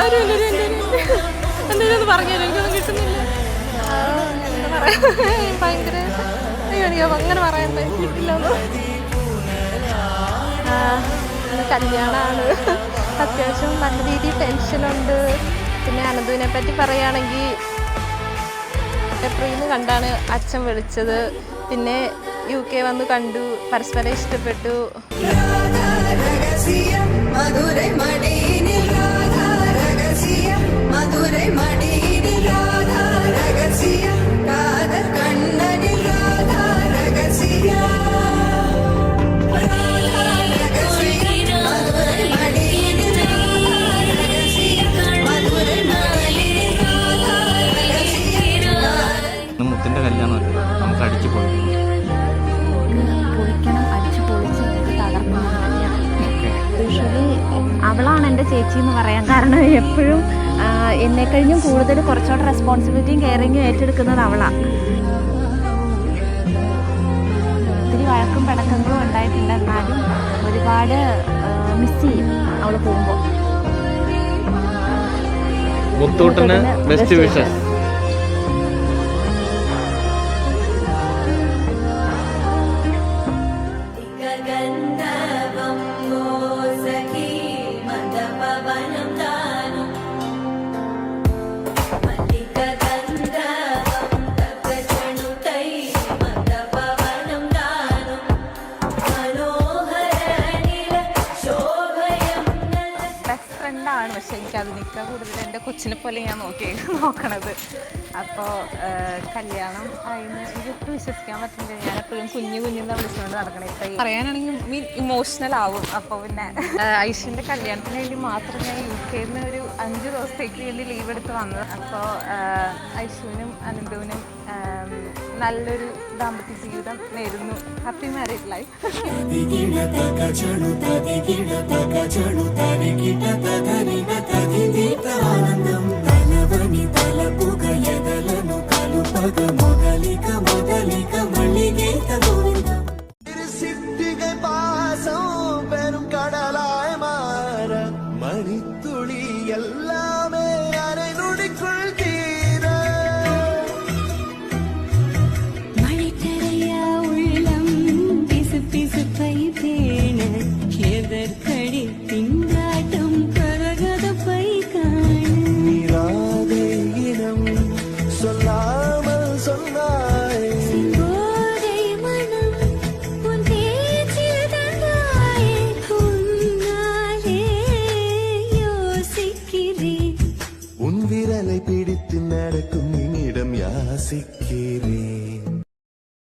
ആരും എന്തെങ്കിലും ഒന്ന് പറഞ്ഞാലും എനിക്കൊന്നും കിട്ടുന്നില്ല. എന്താ പറയാ, ഭയങ്കര അയ്യോ അങ്ങനെ പറയാൻ കിട്ടില്ല. കല്യാണമാണ്, അത്യാവശ്യം നല്ല രീതിയിൽ ടെൻഷനുണ്ട്. പിന്നെ അനന്തുവിനെ പറ്റി പറയുകയാണെങ്കിൽ ഏപ്രിലിൽ നിന്ന് കണ്ടാണ് അച്ഛൻ വിളിച്ചത്. പിന്നെ UK വന്ന് കണ്ടു, പരസ്പരം ഇഷ്ടപ്പെട്ടു. മുത്തിന്റെ കല്യാണമല്ലേ, നമുക്ക് അടിച്ചു പൊളിക്കണം. അടിച്ചു പൊളിച്ച് തകർക്കണം. യൂഷ്വലി അവളാണ് എൻ്റെ ചേച്ചി എന്ന് പറയാൻ കാരണം. എപ്പോഴും എന്നെ കഴിഞ്ഞും കൂടുതൽ കുറച്ചുകൂടെ റെസ്പോൺസിബിലിറ്റിയും കെയറിങ്ങും ഏറ്റെടുക്കുന്നത് അവളാണ്. ഒത്തിരി വഴക്കും പിണക്കങ്ങളും ഉണ്ടായിട്ടുണ്ട്, എന്നാലും ഒരുപാട് മിസ് ചെയ്യും അവൾ പോകുമ്പോൾ. മുത്തൂട്ടന് ബെസ്റ്റ് വിഷസ്. പക്ഷെ എനിക്കതിനേക്കാൾ കൂടുതൽ എൻ്റെ കൊച്ചിനെ പോലെ ഞാൻ നോക്കണത്. അപ്പോൾ കല്യാണം ആയിരുന്നു എനിക്കൊട്ടും വിശ്വസിക്കാൻ പറ്റില്ല. ഞാനെപ്പോഴും കുഞ്ഞെന്ന് വിളിച്ചുകൊണ്ട് നടക്കണം. ഇപ്പം പറയാനാണെങ്കിൽ ഇമോഷണൽ ആവും. അപ്പോൾ പിന്നെ ഐശ്വര്യൻ്റെ കല്യാണത്തിന് വേണ്ടി മാത്രം ഞാൻ UK ഒരു 5 ദിവസത്തേക്ക് വേണ്ടി ലീവ് എടുത്ത് വന്നത്. അപ്പോൾ ഐശ്വര്യനും അനന്തുവിനും നല്ലൊരു ദാമ്പത്യ ജീവിതം നേരുന്നു. Happy married life. பெரும் கடலாய் மாற மணித்துளி எல்லாமே